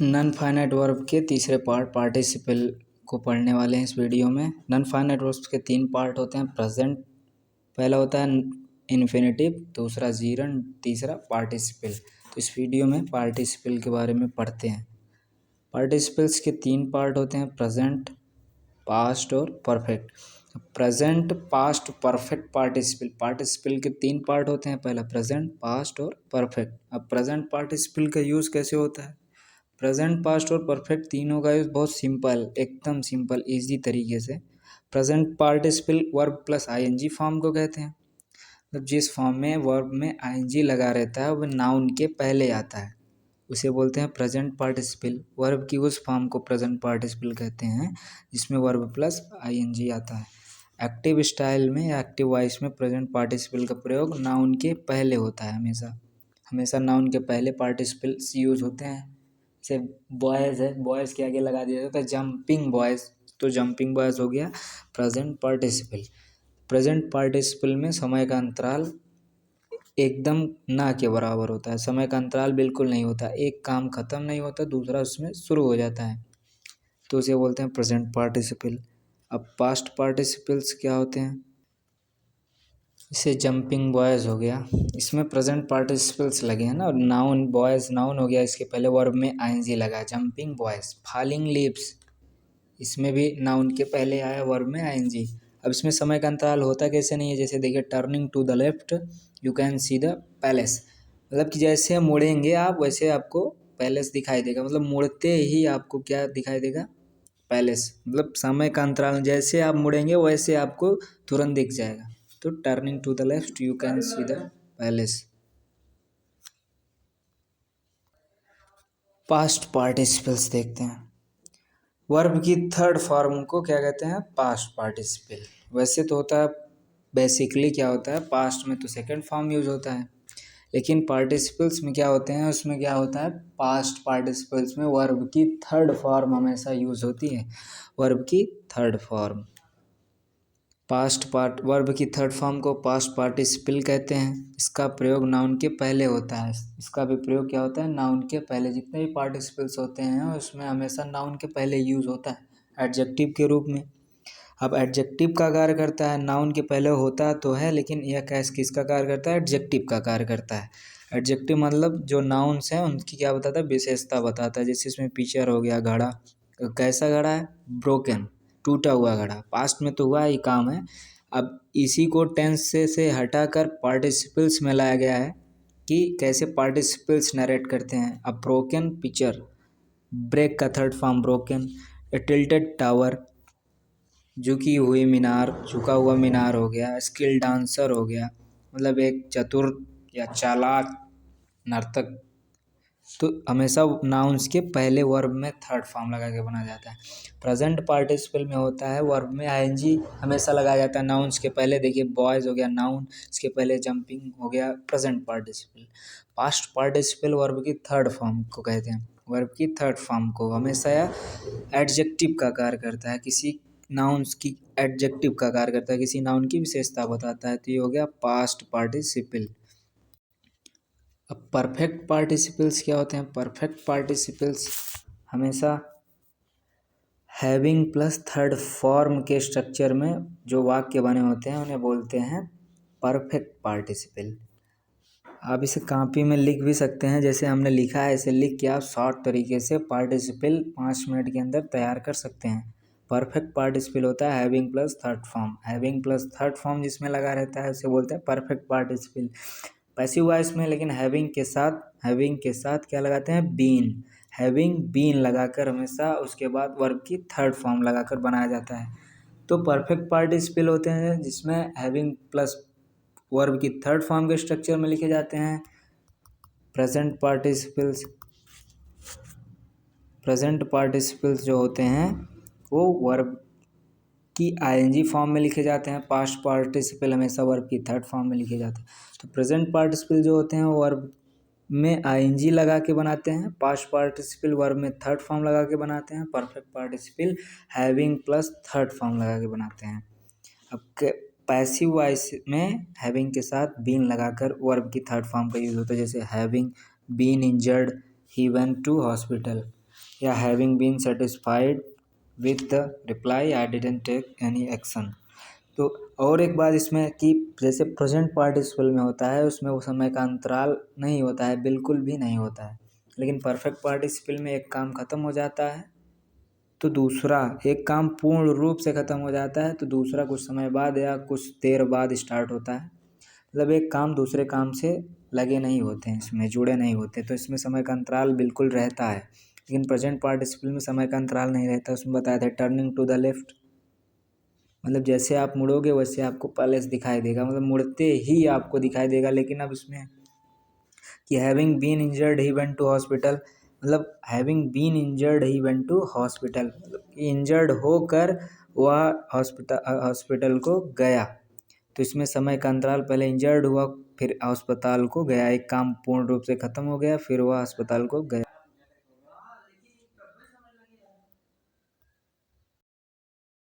Non finite verb के तीसरे part participle को पढ़ने वाले हैं इस वीडियो में। नॉन फाइनाइट वर्ब्स के 3 पार्ट होते हैं। प्रेजेंट पहला होता है इन्फिनेटिव, दूसरा जीरंड, तीसरा पार्टिसिपल। तो इस वीडियो में पार्टिसिपल के बारे में पढ़ते हैं। पार्टिसिपल्स के 3 पार्ट होते हैं, प्रेजेंट, पास्ट और perfect. Present, past, perfect participle. Participle के 3 पार्ट होते हैं, पहला प्रेजेंट, पास्ट और परफेक्ट। अब प्रेजेंट पार्टिसिपल का यूज़ कैसे होता है? प्रेजेंट, पास्ट और परफेक्ट तीनों का यूज़ बहुत सिंपल, एकदम सिंपल ईजी तरीके से। Present participle verb plus ING form को कहते हैं। मतलब जिस फॉर्म में वर्ब में आईएनजी लगा रहता है वह नाउन के पहले आता है, उसे बोलते हैं प्रेजेंट पार्टिसिपल। वर्ब की उस फॉर्म को प्रेजेंट पार्टिसिपल कहते हैं जिसमें वर्ब प्लस आईएनजी आता है। एक्टिव स्टाइल में या एक्टिव वॉइस में प्रेजेंट पार्टिसिपल का प्रयोग नाउन के पहले होता है। हमेशा नाउन के पहले पार्टिसिपल्स यूज़ होते हैं। जैसे बॉयज़ है, बॉयज़ के आगे लगा दिया जाता है जंपिंग बॉयज़, तो जंपिंग बॉयज़ हो गया प्रेजेंट पार्टिसिपल। प्रेजेंट पार्टिसिपल में समय का अंतराल एकदम ना के बराबर होता है। समय का अंतराल बिल्कुल नहीं होता, एक काम ख़त्म नहीं होता दूसरा उसमें शुरू हो जाता है, तो उसे बोलते हैं प्रेजेंट पार्टिसिपल। अब पास्ट पार्टिसिपल्स क्या होते हैं? इसे जंपिंग बॉयज़ हो गया, इसमें प्रेजेंट पार्टिसिपल्स लगे हैं ना, और नाउन बॉयज़ नाउन हो गया, इसके पहले वर्ब में आईएनजी लगा, जंपिंग बॉयज़। फॉलिंग लीव्स, इसमें भी नाउन के पहले आया वर्ब में आईएनजी। अब इसमें समय का अंतराल होता कैसे नहीं है? जैसे देखिए, turning to the left you can see the palace. मतलब कि जैसे मुड़ेंगे आप वैसे आपको पैलेस दिखाई देगा। मतलब मुड़ते ही आपको क्या दिखाई देगा? पैलेस। मतलब समय का अंतराल, जैसे आप मुड़ेंगे वैसे आपको तुरंत दिख जाएगा। तो turning to the left you can see the palace. Past participles देखते हैं। वर्ब की थर्ड फॉर्म को क्या कहते हैं? Past participle. वैसे तो होता है, बेसिकली क्या होता है, पास्ट में तो सेकंड फॉर्म यूज होता है, लेकिन पार्टिसिपल्स में क्या होते हैं, उसमें क्या होता है, पास्ट पार्टिसिपल्स में वर्ब की थर्ड फॉर्म हमेशा यूज होती है। वर्ब की थर्ड फॉर्म, वर्ब की थर्ड फॉर्म को पास्ट पार्टिसिपल कहते हैं। इसका प्रयोग नाउन के पहले होता है। इसका भी प्रयोग क्या होता है? नाउन के पहले। जितने भी पार्टिसिपल्स होते हैं उसमें हमेशा नाउन के पहले यूज होता है एडजेक्टिव के रूप में। अब एडजेक्टिव का कार्य करता है, नाउन के पहले होता तो है, लेकिन यह किसका कार्य करता है? एडजेक्टिव का कार्य करता है। एडजेक्टिव मतलब जो नाउन्स हैं उनकी क्या बताता है? विशेषता बताता है। जैसे इसमें पिक्चर हो गया, घड़ा, कैसा घड़ा है? ब्रोकन, टूटा हुआ घड़ा। पास्ट में तो हुआ ही काम है। अब इसी को टेंस से हटाकर पार्टिसिपल्स में लाया गया है कि कैसे पार्टिसिपल्स नरेट करते हैं। अब ब्रोकन पिक्चर, ब्रेक का थर्ड फॉर्म ब्रोकन। ए टिल्टेड टावर, झुकी हुई मीनार, झुका हुआ मीनार हो गया। स्किल डांसर हो गया, मतलब एक चतुर या चालाक नर्तक। तो हमेशा नाउन्स के पहले वर्ब में थर्ड फॉर्म लगा के बनाया जाता है। प्रेजेंट पार्टिसिपल में होता है वर्ब में आईएनजी हमेशा लगाया जाता है नाउन्स के पहले। देखिए, बॉयज़ हो गया नाउन, इसके पहले जंपिंग हो गया present participle. Past participle verb की थर्ड फॉर्म को कहते हैं। वर्ब की थर्ड फॉर्म को हमेशा एडजेक्टिव का कार्य करता है, किसी नाउन्स की एडजेक्टिव का कार्य करता है, किसी नाउन की विशेषता बताता है। तो ये हो गया पास्ट पार्टिसिपल। अब परफेक्ट पार्टिसिपल्स क्या होते हैं? परफेक्ट पार्टिसिपल्स हमेशा हैविंग प्लस थर्ड फॉर्म के स्ट्रक्चर में जो वाक्य बने होते हैं उन्हें बोलते हैं परफेक्ट पार्टिसिपल। आप इसे कॉपी में लिख भी सकते हैं, जैसे हमने लिखा है ऐसे लिख के आप शॉर्ट तरीके से पार्टिसिपल 5 मिनट के अंदर तैयार कर सकते हैं। परफेक्ट पार्टिसिपल होता है having plus third form. Having plus third form जिसमें लगा रहता है उसे बोलते हैं परफेक्ट पार्टिसिपल। पैसिव वॉइस में लेकिन हैविंग के साथ क्या लगाते हैं? बीन। हैविंग बीन लगाकर हमेशा उसके बाद वर्ब की थर्ड फॉर्म लगाकर बनाया जाता है। तो परफेक्ट पार्टिसिपल होते हैं जिसमें हैविंग प्लस वर्ब की थर्ड फॉर्म के स्ट्रक्चर में लिखे जाते हैं। प्रेजेंट पार्टिसिपल्स जो होते हैं वो वर्ब की आईएनजी फॉर्म में लिखे जाते हैं। पास्ट पार्टिसिपल हमेशा वर्ब की थर्ड फॉर्म में लिखे जाते हैं। तो प्रेजेंट पार्टिसिपल जो होते हैं वो वर्ब में आईएनजी लगा के बनाते हैं। पास्ट पार्टिसिपल वर्ब में थर्ड फॉर्म लगा के बनाते हैं। Perfect participle having plus third form लगा के बनाते हैं। अब पैसिव वॉइस में हैविंग के साथ बीन लगाकर वर्ब की थर्ड फॉर्म का यूज होता है। जैसे having been injured he went to hospital. या having been satisfied with the reply I didn't take any action. तो और एक बात इसमें कि जैसे प्रेजेंट पार्टिसिपल में होता है उसमें वो समय का अंतराल नहीं होता है, बिल्कुल भी नहीं होता है। लेकिन परफेक्ट पार्टिसिपल में एक काम ख़त्म हो जाता है तो दूसरा, एक काम पूर्ण रूप से ख़त्म हो जाता है तो दूसरा कुछ समय बाद या कुछ देर बाद स्टार्ट होता है। मतलब एक काम दूसरे काम से लगे नहीं होते हैं, इसमें जुड़े नहीं होते, तो इसमें समय का अंतराल बिल्कुल रहता है। लेकिन प्रेजेंट पार्टिसिपल में समय का अंतराल नहीं रहता। उसमें बताया था टर्निंग टू द लेफ्ट, मतलब जैसे आप मुड़ोगे वैसे आपको पैलेस दिखाई देगा, मतलब मुड़ते ही आपको दिखाई देगा। लेकिन अब इसमें कि having been injured he went to hospital, मतलब having been injured he went to hospital, मतलब इंजर्ड होकर वह हॉस्पिटल को गया। तो इसमें समय का अंतराल, पहले इंजर्ड हुआ फिर अस्पताल को गया, एक काम पूर्ण रूप से ख़त्म हो गया फिर वह अस्पताल को गया।